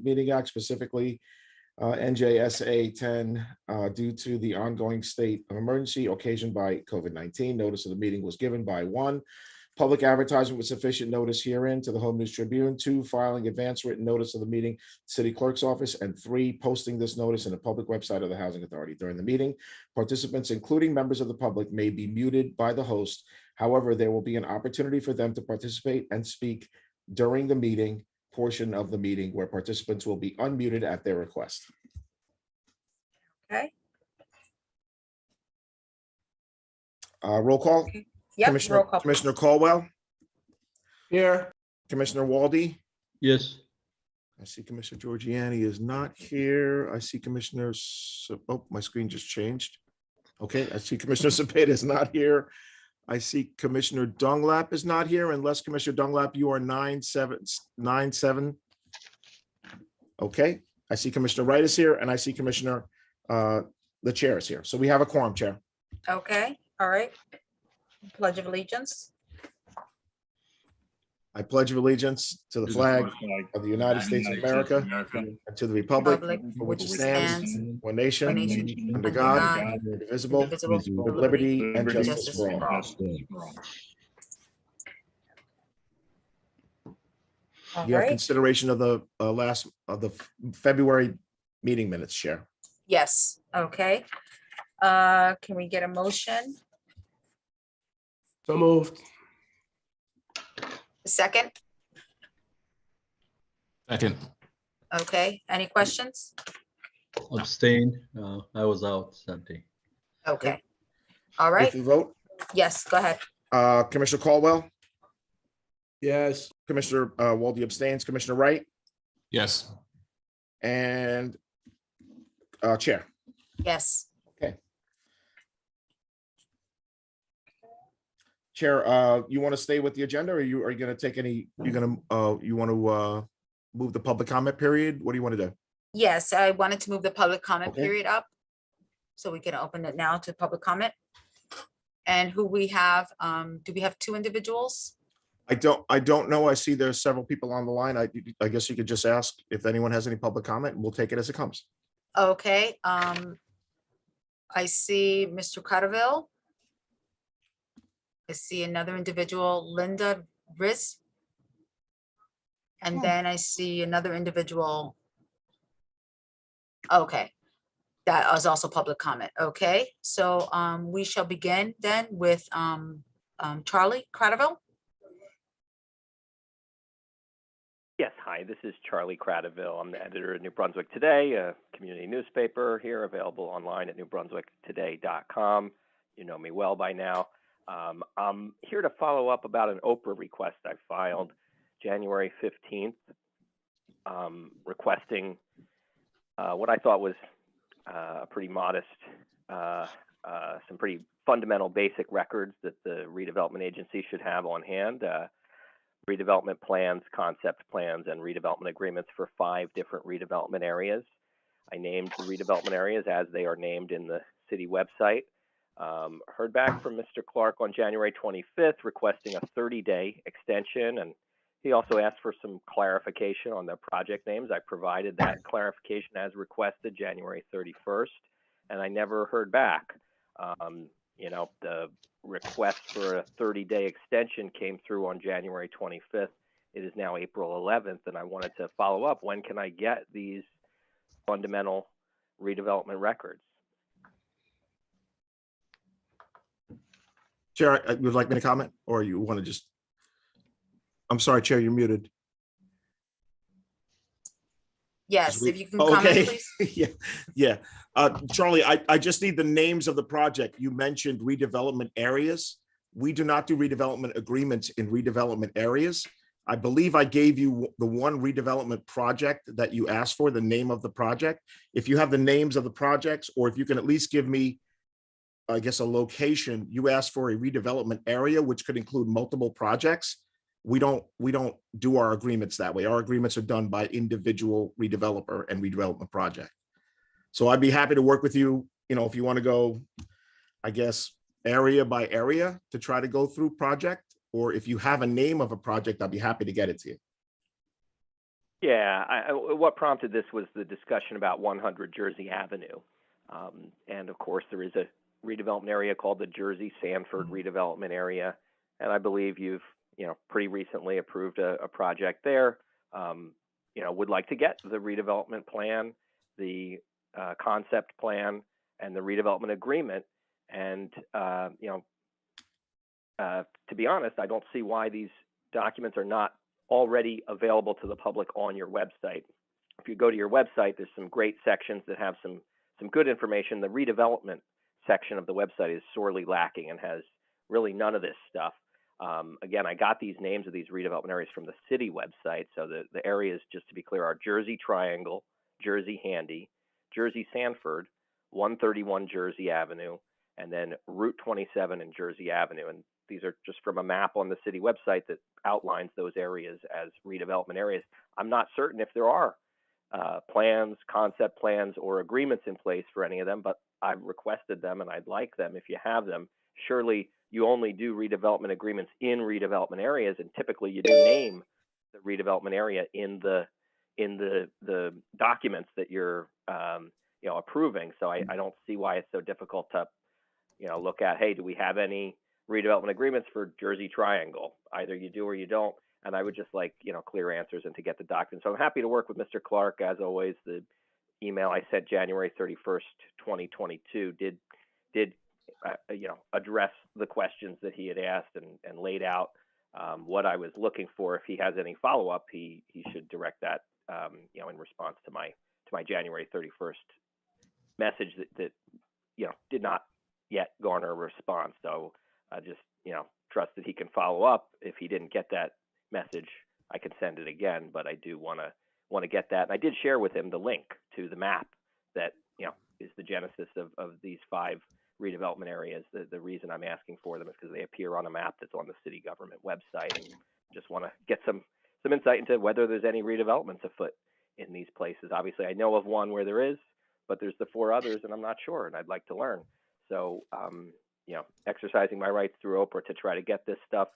Meeting Act, specifically NJSA 10, due to the ongoing state of emergency occasioned by COVID-19. Notice of the meeting was given by 1, public advertisement with sufficient notice herein to the Home News Tribune, 2, filing advance written notice of the meeting, city clerk's office, and 3, posting this notice in the public website of the Housing Authority. During the meeting, participants, including members of the public, may be muted by the host. However, there will be an opportunity for them to participate and speak during the meeting portion of the meeting, where participants will be unmuted at their request. Okay. Roll call. Yep, Commissioner, roll call. Commissioner Caldwell, Here. Commissioner Walde. Yes. I see Commissioner Giorgiani is not here. I see Commissioner, oh, my screen just changed. Okay, I see Commissioner Cepeda is not here. I see Commissioner Dunlap is not here, unless Commissioner Dunlap, you are 9797. Okay, I see Commissioner Wright is here, and I see Commissioner, the chair is here. So we have a quorum, Chair. Okay, all right. Pledge of Allegiance. I pledge allegiance to the flag of the United States of America and to the republic for which it stands, one nation, under God, indivisible, with liberty and justice for all. All You have right, consideration of the February meeting minutes, Chair. yes, okay. Can we get a motion? So moved. A second? Second. Okay, any questions? Abstain. I was out that day. Okay, all right, If you vote, yes, go ahead. Commissioner Caldwell, Yes. Commissioner Walde abstains, Commissioner Wright, Yes. and Chair. Yes, Chair, you want to stay with the agenda, or are you going to take any, you want to move the public comment period? What do you want to do? yes, I wanted to move the public comment Okay. period up. So we can open it now to public comment. And who we have, do we have 2 individuals? I don't know. I see there's several people on the line. I guess you could just ask if anyone has any public comment, and we'll take it as it comes. Okay, I see Mr. Carterville. I see another individual, Linda Riz. And then I see another individual. Okay, that was also public comment. Okay, so we shall begin then with Charlie Carterville. Yes, hi, this is Charlie Cradaville. I'm the editor of New Brunswick Today, a community newspaper here, available online at newbrunswicktoday.com. You know me well by now. I'm here to follow up about an Oprah request I filed January 15th, requesting what I thought was pretty modest, some pretty fundamental basic records that the redevelopment agency should have on hand. Redevelopment plans, concept plans, and redevelopment agreements for 5 different redevelopment areas. I named the redevelopment areas as they are named in the city website. Heard back from Mr. Clark on January 25th requesting a 30-day extension, and he also asked for some clarification on the project names. I provided that clarification as requested January 31st, and I never heard back. You know, the request for a 30-day extension came through on January 25th. It is now April 11th, and I wanted to follow up. When can I get these fundamental redevelopment records? Chair, would you like me to comment, or you want to just? I'm sorry, Chair, you're muted. Yes, if you can comment, Okay. please. Yeah. Charlie, I just need the names of the project. You mentioned redevelopment areas. We do not do redevelopment agreements in redevelopment areas. I believe I gave you the one redevelopment project that you asked for, the name of the project. If you have the names of the projects, or if you can at least give me, I guess, a location. You asked for a redevelopment area, which could include multiple projects. We don't do our agreements that way. Our agreements are done by individual redeveloper and redevelopment project. So I'd be happy to work with you, if you want to go, I guess, area by area to try to go through project, or if you have a name of a project, I'd be happy to get it to you. Yeah, what prompted this was the discussion about 100 Jersey Avenue. And of course, there is a redevelopment area called the Jersey Sanford redevelopment area. And I believe you've, pretty recently approved a project there. Would like to get the redevelopment plan, the concept plan, and the redevelopment agreement. And, to be honest, I don't see why these documents are not already available to the public on your website. If you go to your website, there's some great sections that have some good information. The redevelopment section of the website is sorely lacking and has really none of this stuff. Again, I got these names of these redevelopment areas from the city website. So the areas, just to be clear, are Jersey Triangle, Jersey Handy, Jersey Sanford, 131 Jersey Avenue, and then Route 27 and Jersey Avenue. And these are just from a map on the city website that outlines those areas as redevelopment areas. I'm not certain if there are plans, concept plans, or agreements in place for any of them, but I've requested them and I'd like them if you have them. Surely you only do redevelopment agreements in redevelopment areas, and typically you do name the redevelopment area in the documents that you're approving. So I don't see why it's so difficult to look at, hey, do we have any redevelopment agreements for Jersey Triangle? Either you do or you don't. And I would just like, clear answers and to get the documents. So I'm happy to work with Mr. Clark. As always, the email I sent January 31st, 2022 did address the questions that he had asked and laid out what I was looking for. If he has any follow-up, he should direct that, in response to my January 31st message that did not yet garner a response. So I just, trust that he can follow up. If he didn't get that message, I could send it again, but I do want to get that. And I did share with him the link to the map that, is the genesis of these 5 redevelopment areas. The reason I'm asking for them is because they appear on a map that's on the city government website. And just want to get some insight into whether there's any redevelopments afoot in these places. Obviously, I know of one where there is, but there's the 4 others, and I'm not sure, and I'd like to learn. So, exercising my rights through Oprah to try to get this stuff.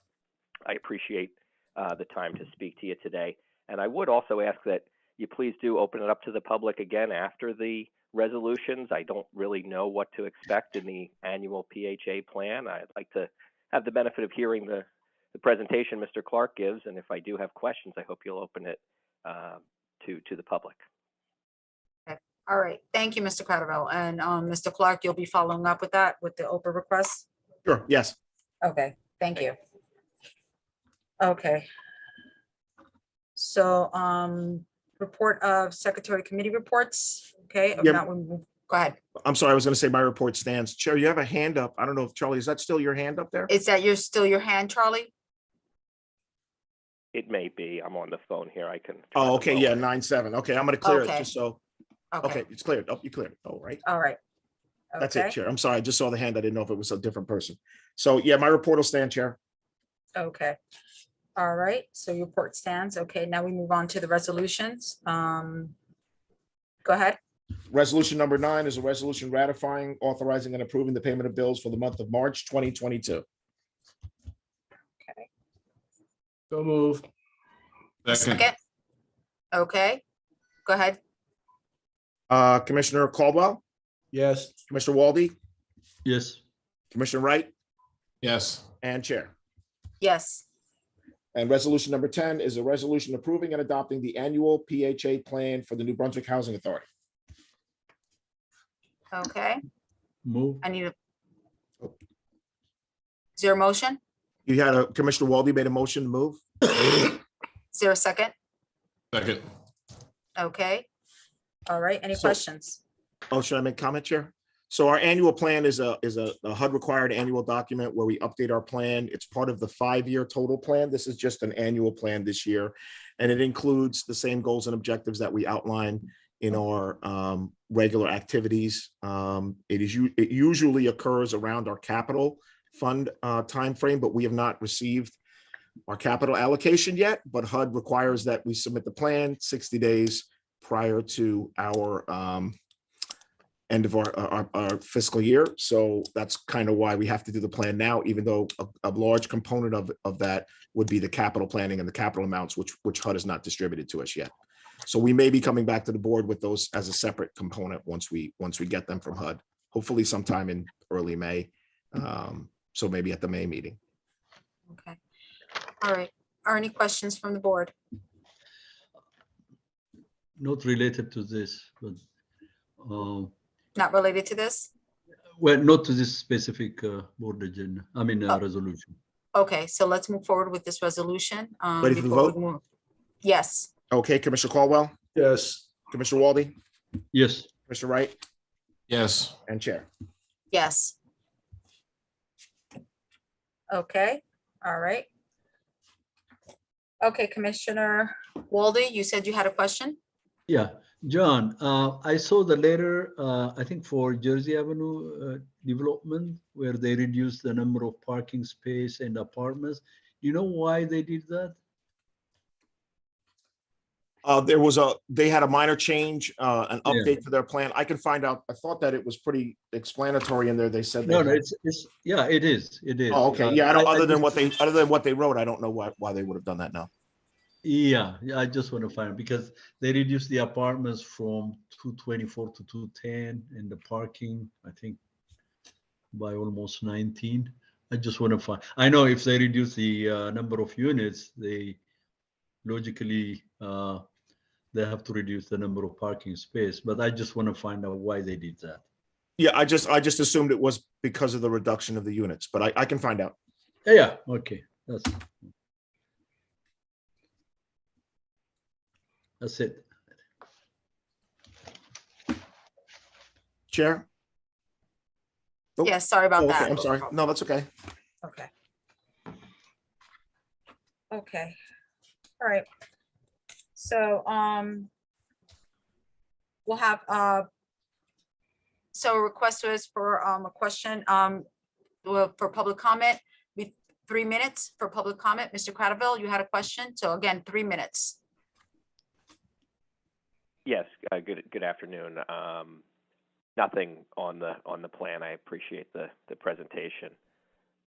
I appreciate the time to speak to you today. And I would also ask that you please do open it up to the public again after the resolutions. I don't really know what to expect in the annual PHA plan. I'd like to have the benefit of hearing the presentation Mr. Clark gives. And if I do have questions, I hope you'll open it to the public. All right, thank you, Mr. Cotterell. And Mr. Clark, you'll be following up with that, with the Oprah request? Sure, yes. Okay, thank you. Okay. So, report of secretary committee reports. Okay, if Yeah. not, go ahead. I'm sorry, I was going to say my report stands. Chair, you have a hand up. I don't know if Charlie, is that still your hand up there? Is that still your hand, Charlie? It may be. I'm on the phone here. I can. Oh, okay, yeah, 9-7. Okay, I'm going to clear it Okay. just so. Okay, it's cleared. Oh, you cleared it. All right. All right. That's Okay. it, Chair. I'm sorry. I just saw the hand. I didn't know if it was a different person. So yeah, my report will stand, Chair. Okay. All right, so your report stands. Okay, now we move on to the resolutions. Go ahead. Resolution number 9 is a resolution ratifying, authorizing, and approving the payment of bills for the month of March 2022. Okay. So moved. Second. Okay, go ahead. Commissioner Caldwell, Yes. Commissioner Walde, Yes. Commissioner Wright, Yes. and Chair. Yes. And resolution number 10 is a resolution approving and adopting the annual PHA plan for the New Brunswick Housing Authority. Okay, Move. I need a. Is there a motion? You had Commissioner Walde made a motion to move. Is there a second? Second. Okay. All right, any So- questions? Oh, should I make comment, Chair? So our annual plan is a HUD required annual document where we update our plan. It's part of the 5-year total plan. This is just an annual plan this year. And it includes the same goals and objectives that we outline in our regular activities. It usually occurs around our capital fund timeframe, but we have not received our capital allocation yet. But HUD requires that we submit the plan 60 days prior to our end of our fiscal year. So that's kind of why we have to do the plan now, even though a large component of that would be the capital planning and the capital amounts, which HUD has not distributed to us yet. So we may be coming back to the board with those as a separate component once we get them from HUD, hopefully sometime in early May. So maybe at the May meeting. Okay. All right. Are any questions from the board? Not related to this, but, Not related to this? well, not to this specific board agenda, Oh. resolution. Okay, so let's move forward with this resolution. Ready for the before we vote? move- Yes, Okay, Commissioner Caldwell, Yes. Commissioner Walde, Yes, Commissioner Wright, Yes. and Chair. yes. Okay, all right. Okay, Commissioner Walde, you said you had a question? yeah. John, I saw the letter, I think for Jersey Avenue development, where they reduced the number of parking space and apartments. You know why they did that? They had a minor change, an Yeah. update to their plan. I can find out. I thought that it was pretty explanatory in there. They said. No, they no, had- it's, yeah, it is, it is. Oh, okay. Yeah, I don't, other than just- what they wrote, I don't know why they would have done that now. Yeah, I just want to find, because they reduced the apartments from 224 to 210 and the parking, I think, by almost 19. I just want to find, I know if they reduce the number of units, they logically, they have to reduce the number of parking space, but I just want to find out why they did that. Yeah, I just assumed it was because of the reduction of the units, but I can find out. Yeah, okay, that's it. Chair? Oh, Yes, sorry about oh, okay, that. I'm sorry. No, that's okay. Okay. Okay, all right. So, we'll have, so a request was for, a question, well, for public comment, with 3 minutes for public comment. Mr. Cradaville, you had a question, so again, 3 minutes. Yes, good afternoon. Nothing on the plan. I appreciate the presentation.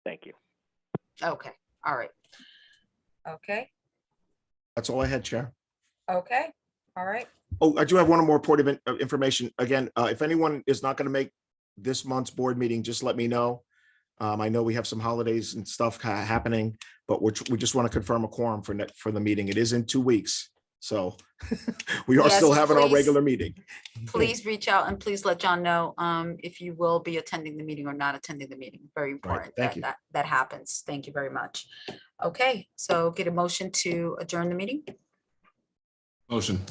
Thank you. Okay, all right. Okay, That's all I had, Chair. okay, all right. Oh, I do have one more point of information. Again, if anyone is not going to make this month's board meeting, just let me know. I know we have some holidays and stuff happening, but we just want to confirm a quorum for the meeting. It is in 2 weeks. So we are Yes, still having our please. regular meeting. Please reach out and please let John know if you will be attending the meeting or not attending the meeting. Very important thank that you. that happens. Thank you very much. Okay, so get a motion to adjourn the meeting Motion.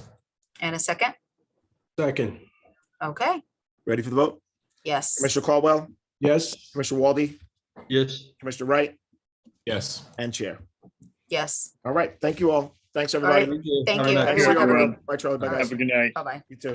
and a second. Second. Okay, Ready for the vote? yes. Commissioner Caldwell, Yes. Commissioner Walde, Yes. Commissioner Wright, Yes. and Chair. Yes. All right. Thank you all. Thanks, right. everybody. Thank Have a you. nice See Everyone you have a around. good, Bye, Charlie. Bye, All guys. right. Have a good night. bye-bye. You too.